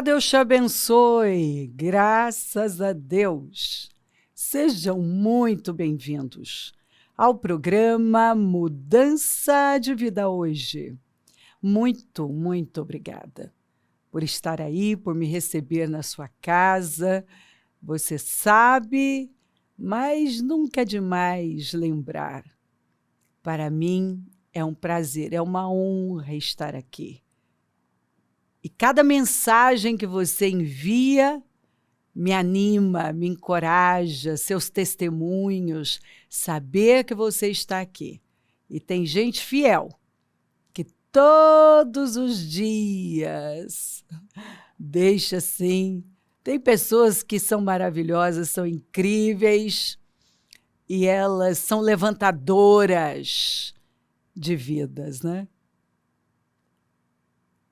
Deus te abençoe. Graças a Deus. Sejam muito bem-vindos ao programa Mudança de Vida Hoje. Muito obrigada por estar aí, por me receber na sua casa. Você sabe, mas nunca é demais lembrar. Para mim é um prazer, é uma honra estar aqui. E cada mensagem que você envia me anima, me encoraja, seus testemunhos, saber que você está aqui. E tem gente fiel, que todos os dias deixa assim. Tem pessoas que são maravilhosas, são incríveis, e elas são levantadoras de vidas, né?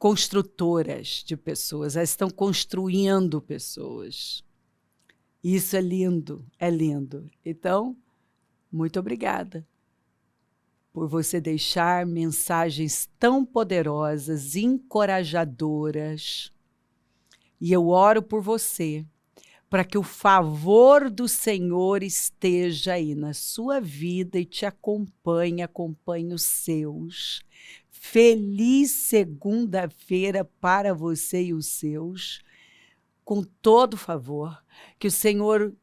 Construtoras de pessoas, elas estão construindo pessoas. Isso é lindo, é lindo. Então, muito obrigada por você deixar mensagens tão poderosas, encorajadoras. E eu oro por você, para que o favor do Senhor esteja aí na sua vida e te acompanhe os seus. Feliz segunda-feira para você e os seus, com todo favor. Que o Senhor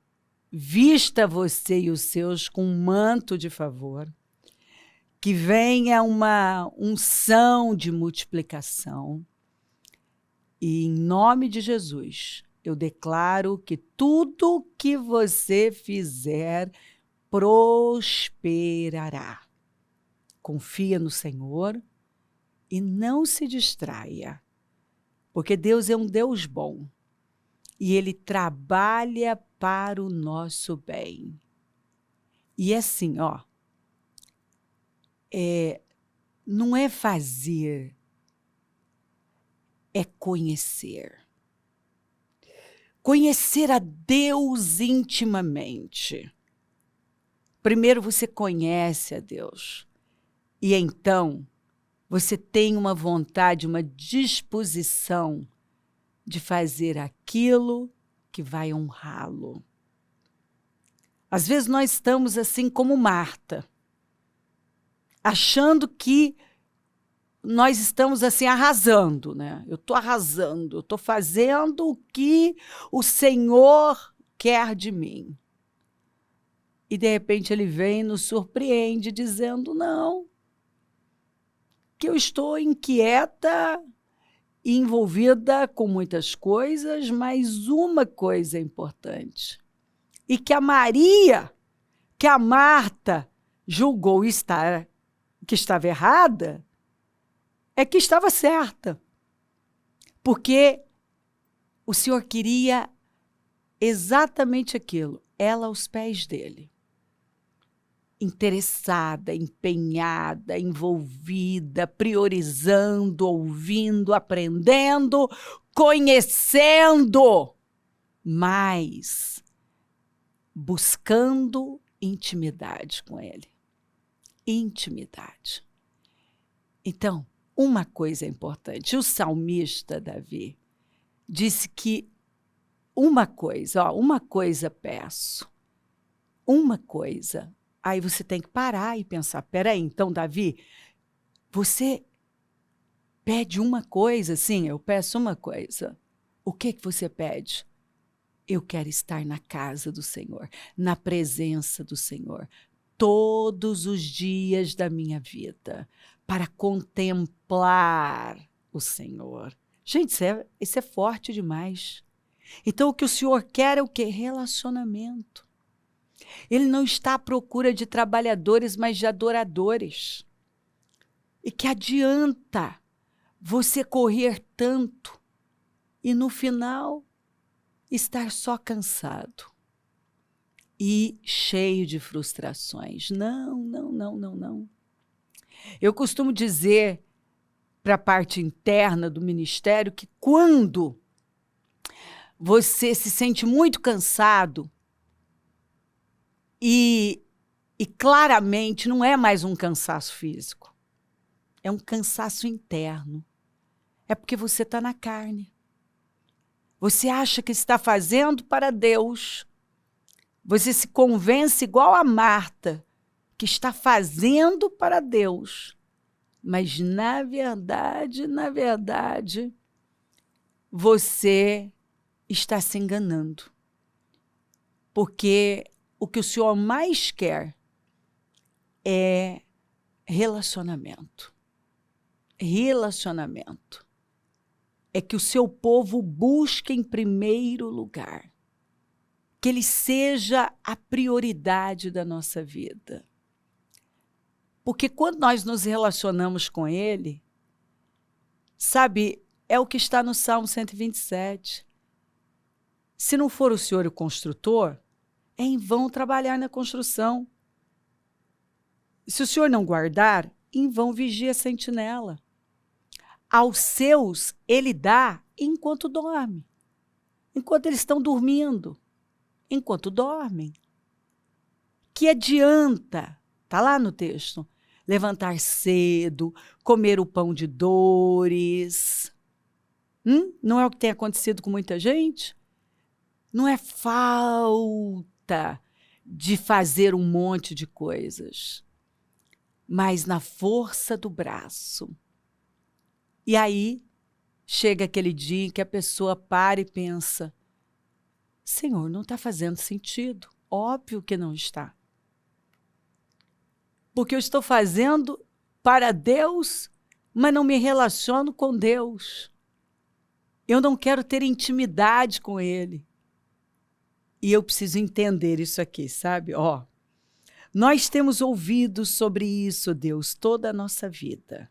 vista você e os seus com um manto de favor. Que venha uma unção de multiplicação. E em nome de Jesus, eu declaro que tudo que você fizer prosperará. Confia no Senhor. E não se distraia, porque Deus é um Deus bom e Ele trabalha para o nosso bem. E assim, não é fazer, é conhecer. Conhecer a Deus intimamente. Primeiro você conhece a Deus e então você tem uma vontade, uma disposição de fazer aquilo que vai honrá-lo. Às vezes nós estamos assim como Marta, achando que nós estamos assim arrasando, né? Eu estou arrasando, eu estou fazendo o que o Senhor quer de mim. E de repente Ele vem e nos surpreende dizendo, não, que eu estou inquieta e envolvida com muitas coisas, mas uma coisa é importante. E que a Marta julgou que estava errada, é que estava certa. Porque o Senhor queria exatamente aquilo, ela aos pés dele. Interessada, empenhada, envolvida, priorizando, ouvindo, aprendendo, conhecendo, mas buscando intimidade com Ele. Intimidade. Então, uma coisa é importante. O salmista Davi disse que uma coisa peço, uma coisa. Aí você tem que parar e pensar, peraí, então, Davi, você pede uma coisa? Sim, eu peço uma coisa. O que você pede? Eu quero estar na casa do Senhor, na presença do Senhor, todos os dias da minha vida, para contemplar o Senhor. Gente, isso é forte demais. Então, o que o Senhor quer é o quê? Relacionamento. Ele não está à procura de trabalhadores, mas de adoradores. E que adianta você correr tanto e no final estar só cansado e cheio de frustrações. Não. Eu costumo dizer para a parte interna do ministério que quando você se sente muito cansado, e claramente não é mais um cansaço físico, é um cansaço interno. É porque você está na carne. Você acha que está fazendo para Deus. Você se convence igual a Marta, que está fazendo para Deus. Mas, na verdade, você está se enganando. Porque o que o Senhor mais quer é relacionamento. Relacionamento. É que o seu povo busque em primeiro lugar. Que ele seja a prioridade da nossa vida. Porque quando nós nos relacionamos com ele, sabe, é o que está no Salmo 127. Se não for o Senhor o construtor, é em vão trabalhar na construção. Se o Senhor não guardar, em vão vigia a sentinela. Aos seus ele dá enquanto dorme. Enquanto eles estão dormindo. Enquanto dormem. Que adianta, está lá no texto, levantar cedo, comer o pão de dores. Não é o que tem acontecido com muita gente? Não é falta de fazer um monte de coisas, mas na força do braço. E aí, chega aquele dia em que a pessoa para e pensa, Senhor, não está fazendo sentido. Óbvio que não está. Porque eu estou fazendo para Deus, mas não me relaciono com Deus. Eu não quero ter intimidade com Ele. E eu preciso entender isso aqui, sabe? Nós temos ouvido sobre isso, Deus, toda a nossa vida.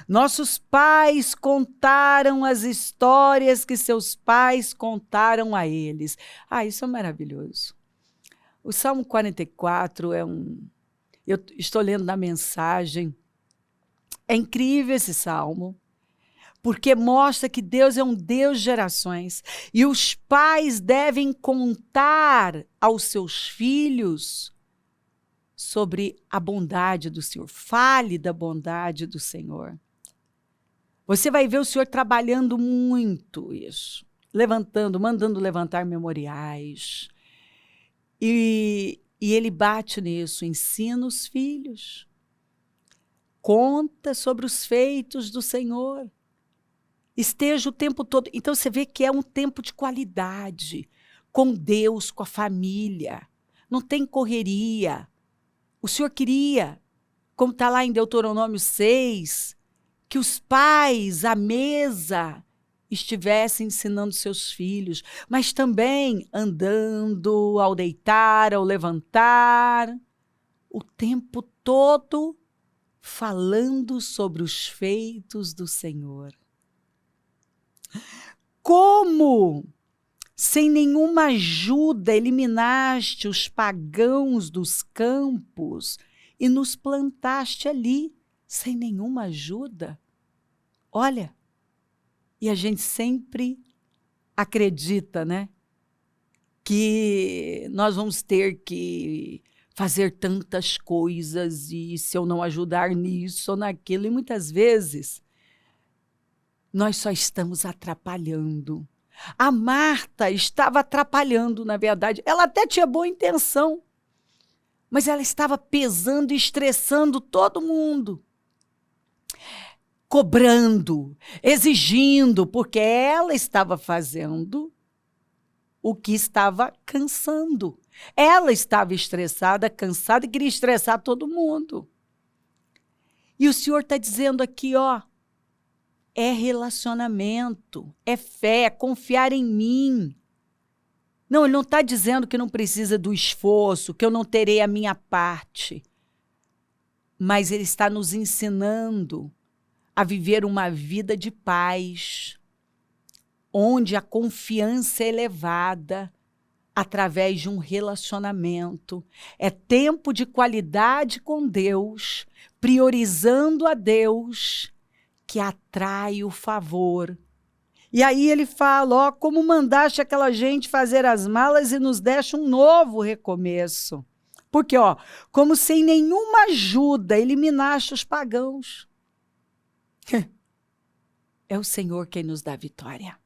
Nossos pais contaram as histórias que seus pais contaram a eles. Isso é maravilhoso. O Salmo 44 eu estou lendo na mensagem. É incrível esse salmo, porque mostra que Deus é um Deus de gerações. E os pais devem contar aos seus filhos sobre a bondade do Senhor. Fale da bondade do Senhor. Você vai ver o Senhor trabalhando muito isso. Mandando levantar memoriais. E ele bate nisso, ensina os filhos. Conta sobre os feitos do Senhor. Esteja o tempo todo. Então você vê que é um tempo de qualidade. Com Deus, com a família. Não tem correria. O Senhor queria, como está lá em Deuteronômio 6, que os pais à mesa estivessem ensinando seus filhos, mas também andando, ao deitar, ao levantar, o tempo todo falando sobre os feitos do Senhor. Como, sem nenhuma ajuda, eliminaste os pagãos dos campos e nos plantaste ali, sem nenhuma ajuda? Olha, e a gente sempre acredita, né? Que nós vamos ter que fazer tantas coisas e se eu não ajudar nisso ou naquilo, e muitas vezes nós só estamos atrapalhando. A Marta estava atrapalhando, na verdade. Ela até tinha boa intenção, mas ela estava pesando e estressando todo mundo. Cobrando, exigindo, porque ela estava fazendo o que estava cansando. Ela estava estressada, cansada e queria estressar todo mundo. E o Senhor está dizendo aqui, é relacionamento, é fé, é confiar em mim. Não, ele não está dizendo que não precisa do esforço, que eu não terei a minha parte. Mas ele está nos ensinando a viver uma vida de paz, onde a confiança é elevada através de um relacionamento. É tempo de qualidade com Deus, priorizando a Deus, que atrai o favor. E aí ele fala, como mandaste aquela gente fazer as malas e nos deste um novo recomeço. Porque, como sem nenhuma ajuda eliminaste os pagãos. É o Senhor quem nos dá vitória.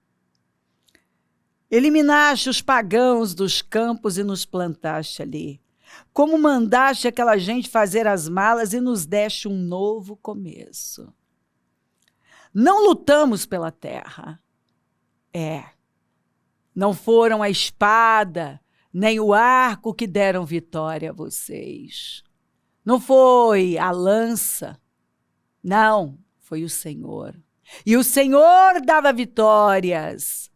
Eliminaste os pagãos dos campos e nos plantaste ali. Como mandaste aquela gente fazer as malas e nos deste um novo começo. Não lutamos pela terra. Não foram a espada, nem o arco que deram vitória a vocês. Não foi a lança. Não, foi o Senhor. E o Senhor dava vitórias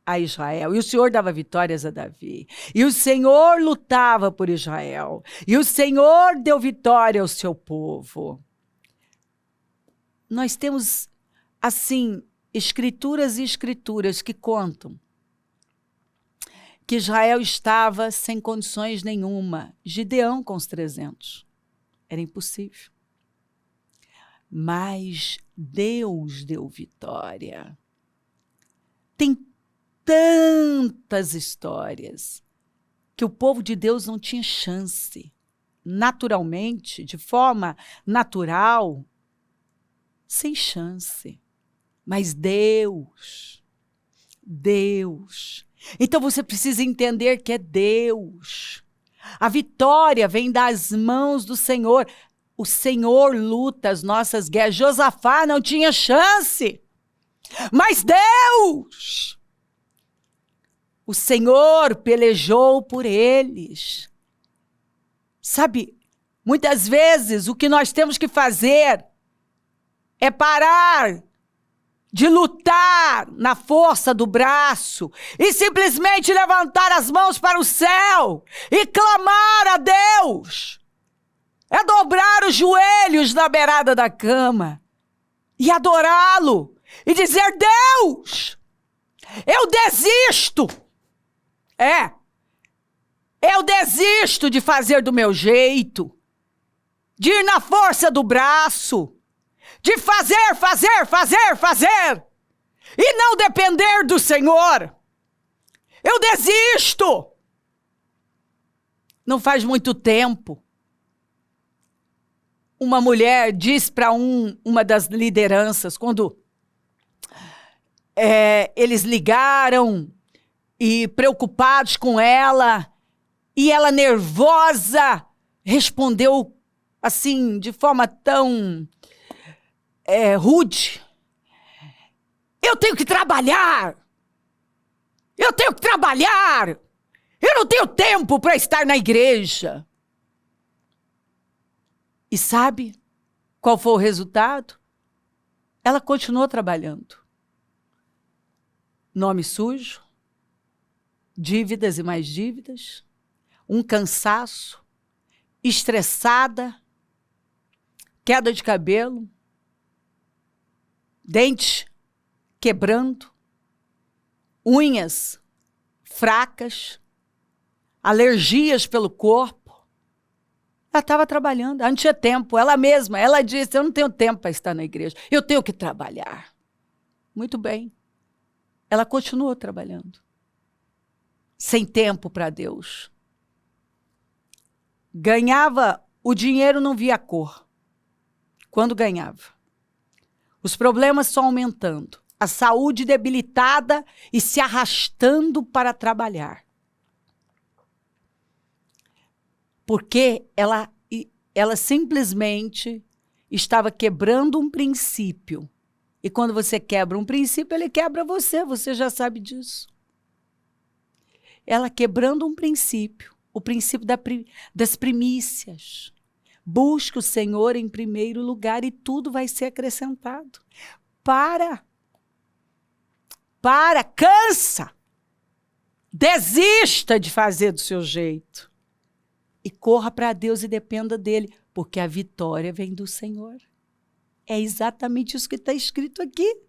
a Israel, e o Senhor dava vitórias a Davi, e o Senhor lutava por Israel, e o Senhor deu vitória ao seu povo. Nós temos, assim, escrituras e escrituras que contam que Israel estava sem condições nenhuma. Gideão com os 300. Era impossível. Mas Deus deu vitória. Tem tantas histórias que o povo de Deus não tinha chance. Naturalmente, de forma natural, sem chance. Mas Deus. Então você precisa entender que é Deus. A vitória vem das mãos do Senhor. O Senhor luta as nossas guerras. Josafá não tinha chance. Mas Deus, o Senhor pelejou por eles. Sabe, muitas vezes o que nós temos que fazer é parar de lutar na força do braço e simplesmente levantar as mãos para o céu e clamar a Deus. É dobrar os joelhos na beirada da cama e adorá-lo e dizer: Deus, eu desisto. Eu desisto de fazer do meu jeito, de ir na força do braço, de fazer, e não depender do Senhor. Eu desisto. Não faz muito tempo, uma mulher disse para uma das lideranças, quando eles ligaram e preocupados com ela, e ela nervosa respondeu assim, de forma tão rude: eu tenho que trabalhar, eu não tenho tempo para estar na igreja. E sabe qual foi o resultado? Ela continuou trabalhando. Nome sujo, dívidas e mais dívidas, um cansaço, estressada, queda de cabelo, dente quebrando, unhas fracas, alergias pelo corpo. Ela estava trabalhando, ela não tinha tempo, ela disse: eu não tenho tempo para estar na igreja, eu tenho que trabalhar. Muito bem, ela continuou trabalhando, sem tempo para Deus. Ganhava o dinheiro, não via cor. Quando ganhava, os problemas só aumentando, a saúde debilitada e se arrastando para trabalhar. Porque ela simplesmente estava quebrando um princípio. E quando você quebra um princípio, ele quebra você já sabe disso. Ela quebrando um princípio, o princípio das primícias. Busca o Senhor em primeiro lugar e tudo vai ser acrescentado. Cansa. Desista de fazer do seu jeito. E corra para Deus e dependa dele, porque a vitória vem do Senhor. É exatamente isso que está escrito aqui.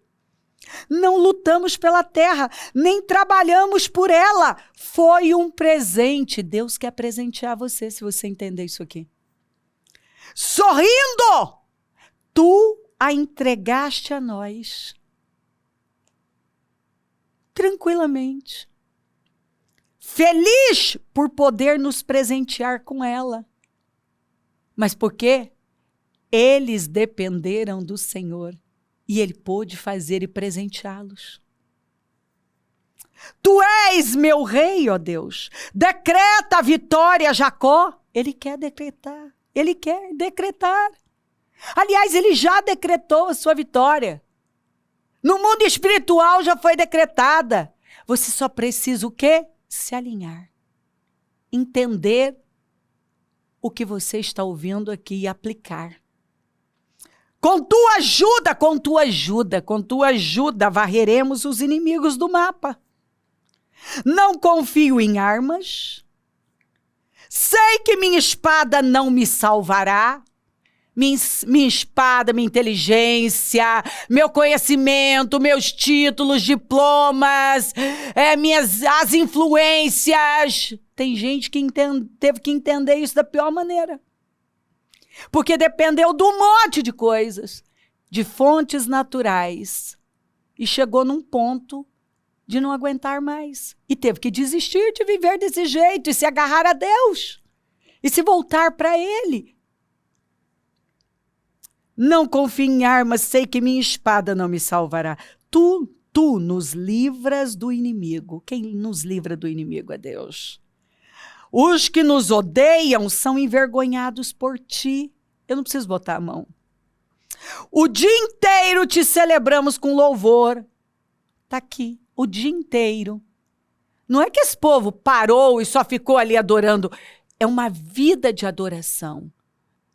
Não lutamos pela terra, nem trabalhamos por ela. Foi um presente. Deus quer presentear você, se você entender isso aqui. Sorrindo, tu a entregaste a nós. Tranquilamente. Feliz por poder nos presentear com ela. Mas por quê? Eles dependeram do Senhor e Ele pôde fazer e presenteá-los. Tu és meu rei, ó Deus. Decreta a vitória a Jacó. Ele quer decretar. Ele quer decretar. Aliás, ele já decretou a sua vitória. No mundo espiritual já foi decretada. Você só precisa o quê? Se alinhar. Entender o que você está ouvindo aqui e aplicar. Com tua ajuda, varreremos os inimigos do mapa. Não confio em armas. Sei que minha espada não me salvará. Minha espada, minha inteligência, meu conhecimento, meus títulos, diplomas, as influências. Tem gente que teve que entender isso da pior maneira. Porque dependeu de um monte de coisas, de fontes naturais. E chegou num ponto de não aguentar mais. E teve que desistir de viver desse jeito e se agarrar a Deus. E se voltar para Ele. Não confio em armas, sei que minha espada não me salvará. Tu nos livras do inimigo. Quem nos livra do inimigo é Deus. Os que nos odeiam são envergonhados por ti. Eu não preciso botar a mão. O dia inteiro te celebramos com louvor. Está aqui, o dia inteiro. Não é que esse povo parou e só ficou ali adorando. É uma vida de adoração.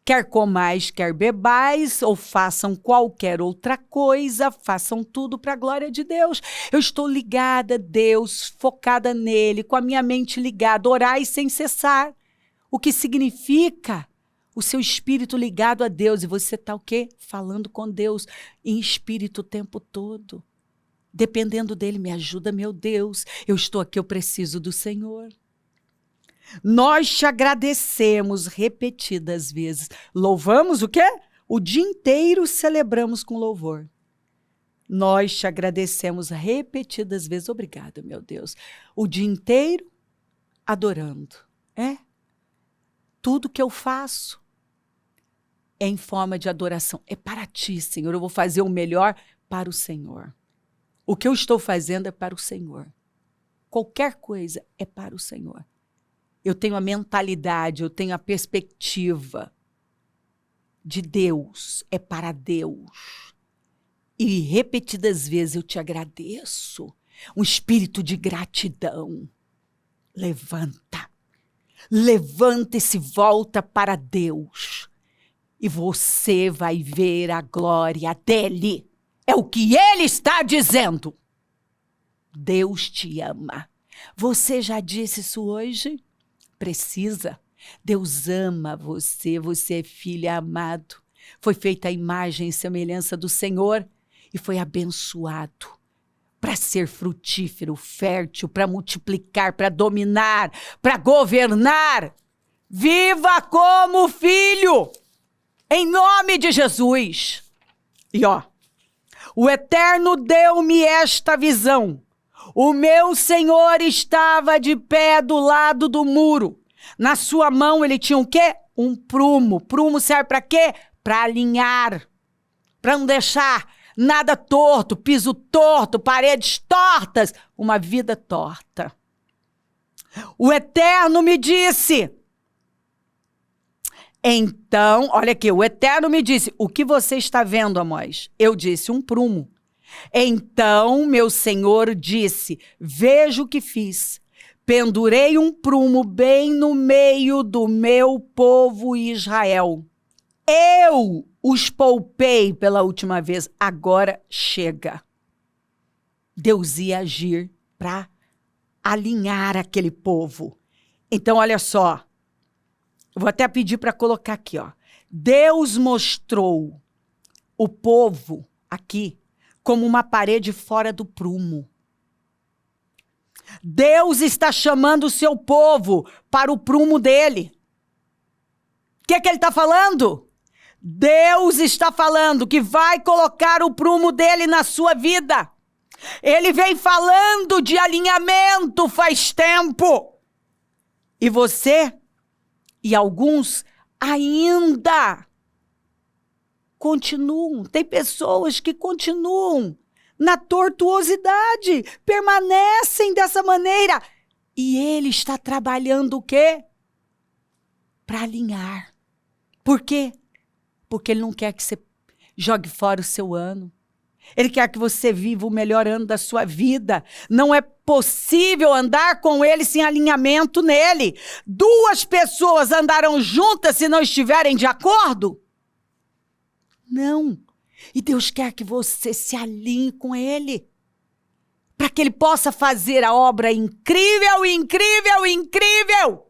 Quer comais, quer bebais, ou façam qualquer outra coisa, façam tudo para a glória de Deus. Eu estou ligada a Deus, focada nele, com a minha mente ligada, orai sem cessar. O que significa o seu espírito ligado a Deus. E você está o quê? Falando com Deus em espírito o tempo todo. Dependendo dele, me ajuda, meu Deus. Eu estou aqui, eu preciso do Senhor. Nós te agradecemos repetidas vezes. Louvamos o quê? O dia inteiro celebramos com louvor. Nós te agradecemos repetidas vezes. Obrigada, meu Deus. O dia inteiro adorando. Tudo que eu faço é em forma de adoração. É para ti, Senhor. Eu vou fazer o melhor para o Senhor. O que eu estou fazendo é para o Senhor. Qualquer coisa é para o Senhor. Eu tenho a mentalidade, eu tenho a perspectiva de Deus, é para Deus. E repetidas vezes eu te agradeço. Um espírito de gratidão. Levanta e se volta para Deus. E você vai ver a glória dele. É o que ele está dizendo. Deus te ama. Você já disse isso hoje? Precisa. Deus ama você, você é filho amado. Foi feita a imagem e semelhança do Senhor e foi abençoado para ser frutífero, fértil, para multiplicar, para dominar, para governar. Viva como filho, em nome de Jesus. E o Eterno deu-me esta visão. O meu Senhor estava de pé do lado do muro. Na sua mão ele tinha o quê? Um prumo. Prumo serve para quê? Para alinhar. Para não deixar nada torto, piso torto, paredes tortas, uma vida torta. O Eterno me disse. Então, olha aqui, o Eterno me disse, o que você está vendo, Amós? Eu disse, um prumo. Então meu Senhor disse, veja o que fiz. Pendurei um prumo bem no meio do meu povo Israel. Eu os poupei pela última vez, agora chega. Deus ia agir para alinhar aquele povo. Então, olha só, eu vou até pedir para colocar aqui, Deus mostrou o povo aqui como uma parede fora do prumo. Deus está chamando o seu povo para o prumo dele. O que ele está falando? Deus está falando que vai colocar o prumo dele na sua vida. Ele vem falando de alinhamento faz tempo. E você e alguns ainda continuam. Tem pessoas que continuam na tortuosidade, permanecem dessa maneira. E ele está trabalhando o quê? Para alinhar. Por quê? Porque ele não quer que você jogue fora o seu ano. Ele quer que você viva o melhor ano da sua vida. Não é possível andar com ele sem alinhamento nele. 2 pessoas andarão juntas se não estiverem de acordo? Não. E Deus quer que você se alinhe com ele. Para que ele possa fazer a obra incrível, incrível, incrível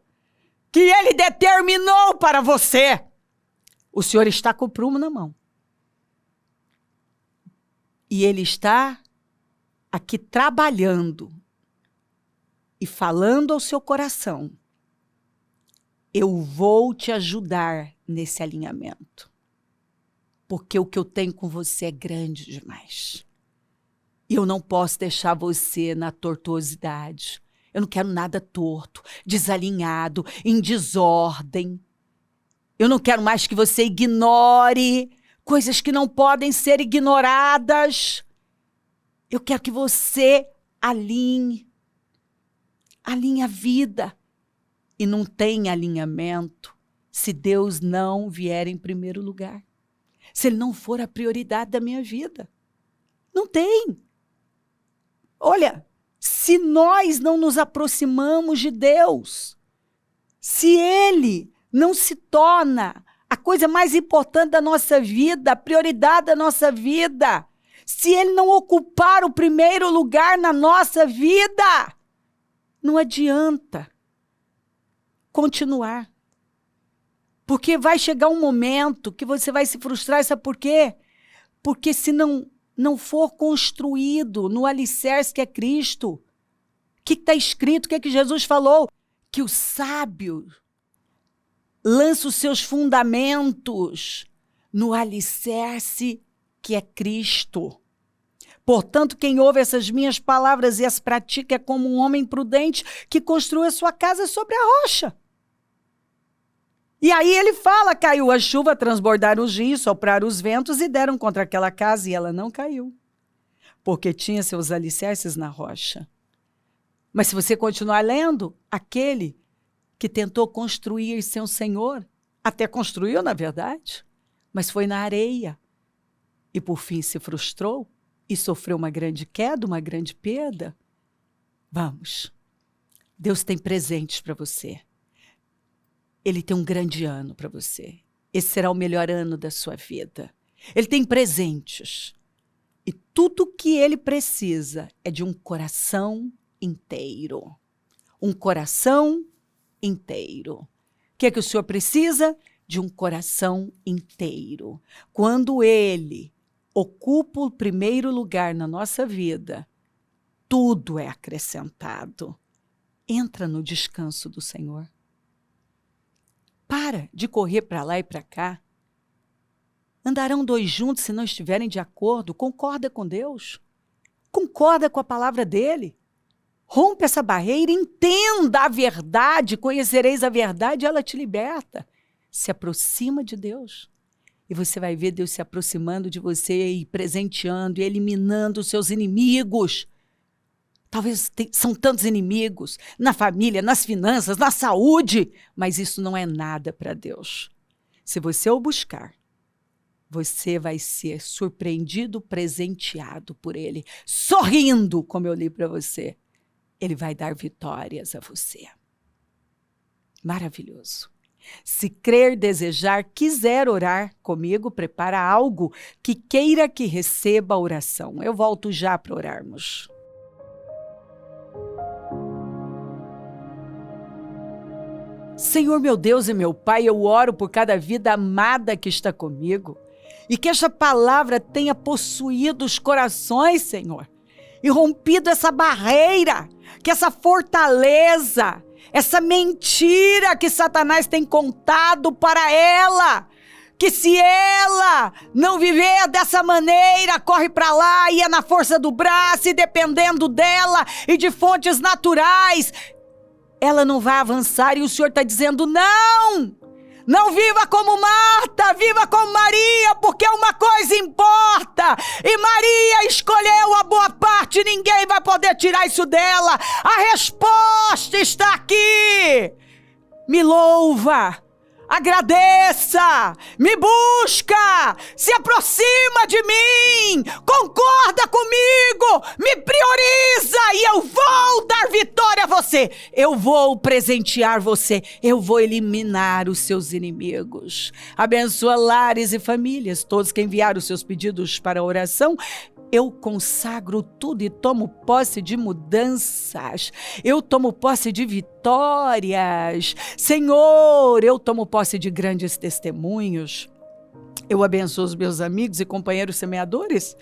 que ele determinou para você. O Senhor está com o prumo na mão. E ele está aqui trabalhando e falando ao seu coração. Eu vou te ajudar nesse alinhamento. Porque o que eu tenho com você é grande demais. E eu não posso deixar você na tortuosidade. Eu não quero nada torto, desalinhado, em desordem. Eu não quero mais que você ignore coisas que não podem ser ignoradas. Eu quero que você alinhe a vida. E não tem alinhamento se Deus não vier em primeiro lugar. Se Ele não for a prioridade da minha vida. Não tem. Olha, se nós não nos aproximamos de Deus, se Ele não se torna a coisa mais importante da nossa vida, a prioridade da nossa vida, se ele não ocupar o primeiro lugar na nossa vida, não adianta continuar. Porque vai chegar um momento que você vai se frustrar, sabe por quê? Porque se não for construído no alicerce que é Cristo, o que está escrito, o que é que Jesus falou? Que o sábio lança os seus fundamentos no alicerce que é Cristo. Portanto, quem ouve essas minhas palavras e as pratica é como um homem prudente que construiu a sua casa sobre a rocha. E aí ele fala, caiu a chuva, transbordaram os rios, sopraram os ventos e deram contra aquela casa e ela não caiu, porque tinha seus alicerces na rocha. Mas se você continuar lendo, aquele que tentou construir sem o Senhor, até construiu, na verdade, mas foi na areia. E por fim se frustrou e sofreu uma grande queda, uma grande perda. Vamos. Deus tem presentes para você. Ele tem um grande ano para você. Esse será o melhor ano da sua vida. Ele tem presentes. E tudo que ele precisa é de um coração inteiro. Um coração inteiro. O que é que o Senhor precisa? De um coração inteiro. Quando ele ocupa o primeiro lugar na nossa vida, tudo é acrescentado. Entra no descanso do Senhor. Para de correr para lá e para cá. Andarão 2 juntos se não estiverem de acordo. Concorda com Deus. Concorda com a palavra dele. Rompe essa barreira, entenda a verdade, conhecereis a verdade e ela te liberta. Se aproxima de Deus. E você vai ver Deus se aproximando de você e presenteando e eliminando os seus inimigos. Talvez são tantos inimigos na família, nas finanças, na saúde, mas isso não é nada para Deus. Se você o buscar, você vai ser surpreendido, presenteado por Ele, sorrindo, como eu li para você. Ele vai dar vitórias a você. Maravilhoso. Se crer, desejar, quiser orar comigo, prepara algo que queira que receba a oração. Eu volto já para orarmos. Senhor, meu Deus e meu Pai, eu oro por cada vida amada que está comigo e que esta palavra tenha possuído os corações, Senhor, e rompido essa barreira, que essa fortaleza, essa mentira que Satanás tem contado para ela, que se ela não viver dessa maneira, corre para lá e é na força do braço e dependendo dela e de fontes naturais, ela não vai avançar. E o Senhor está dizendo, não viva como Marta, viva como Maria, porque uma coisa importa, e Maria escolheu a morte, ninguém vai poder tirar isso dela. A resposta está aqui. Me louva, agradeça, me busca, se aproxima de mim, concorda comigo, me prioriza e eu vou dar vitória a você. Eu vou presentear você, eu vou eliminar os seus inimigos. Abençoa lares e famílias, todos que enviaram os seus pedidos para a oração. Eu consagro tudo e tomo posse de mudanças. Eu tomo posse de vitórias. Senhor, eu tomo posse de grandes testemunhos. Eu abençoo os meus amigos e companheiros semeadores.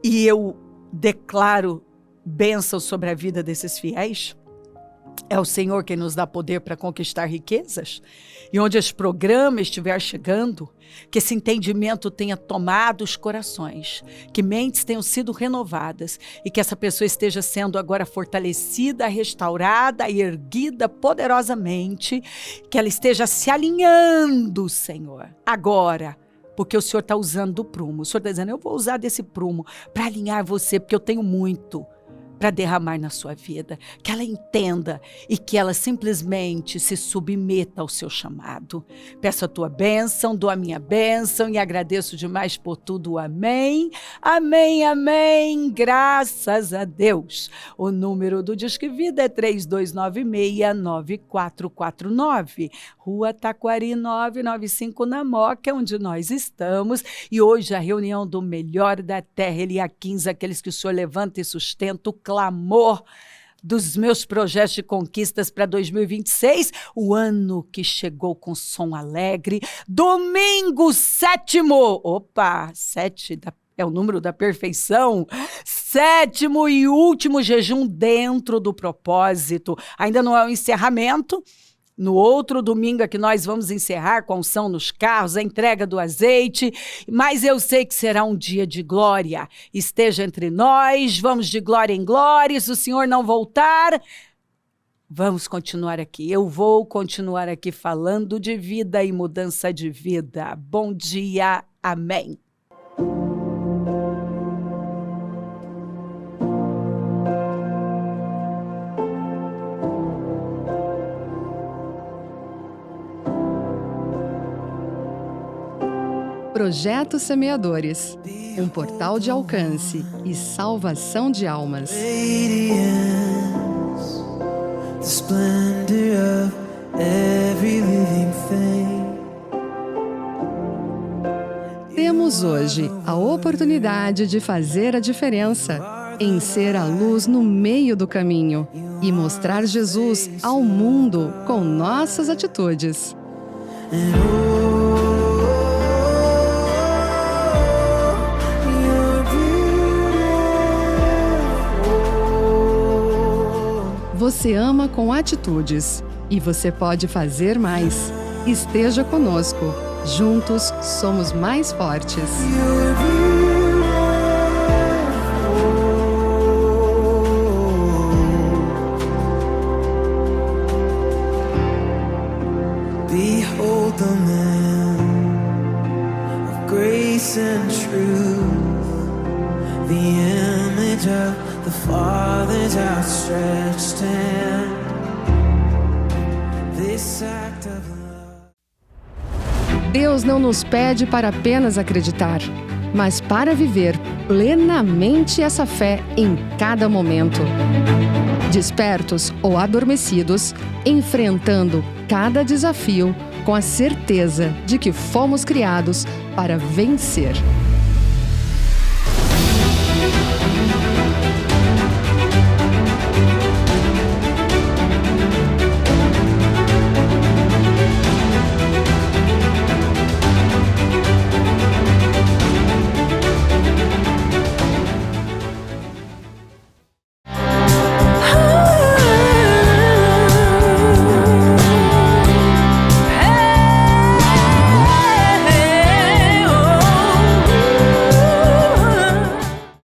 E eu declaro bênção sobre a vida desses fiéis. É o Senhor quem nos dá poder para conquistar riquezas. E onde esse programa estiver chegando, que esse entendimento tenha tomado os corações, que mentes tenham sido renovadas e que essa pessoa esteja sendo agora fortalecida, restaurada e erguida poderosamente, que ela esteja se alinhando, Senhor, agora. Porque o Senhor está usando do prumo. O Senhor está dizendo, eu vou usar desse prumo para alinhar você, porque eu tenho muito para derramar na sua vida, que ela entenda e que ela simplesmente se submeta ao seu chamado. Peço a tua bênção, dou a minha bênção e agradeço demais por tudo. Amém, amém, amém, graças a Deus. O número do Disque Vida é 3296-9449, Rua Taquari 995, na Moca, onde nós estamos. E hoje a reunião do melhor da terra, Eliaquins, aqueles que o Senhor levanta e sustenta o clamor dos meus projetos de conquistas para 2026, o ano que chegou com som alegre, domingo 7º, opa, 7 é o número da perfeição, 7º e último jejum dentro do propósito, ainda não é o encerramento. No outro domingo é que nós vamos encerrar com a unção nos carros, a entrega do azeite, mas eu sei que será um dia de glória. Esteja entre nós, vamos de glória em glória, se o Senhor não voltar, vamos continuar aqui. Eu vou continuar aqui falando de vida e mudança de vida. Bom dia, amém. Projeto Semeadores, um portal de alcance e salvação de almas. Temos hoje a oportunidade de fazer a diferença, em ser a luz no meio do caminho e mostrar Jesus ao mundo com nossas atitudes. Você ama com atitudes e você pode fazer mais. Esteja conosco. Juntos somos mais fortes. Behold the man of grace and truth, the image of the Father's outstretched hand. This act of love. Deus não nos pede para apenas acreditar, mas para viver plenamente essa fé em cada momento. Despertos ou adormecidos, enfrentando cada desafio com a certeza de que fomos criados para vencer.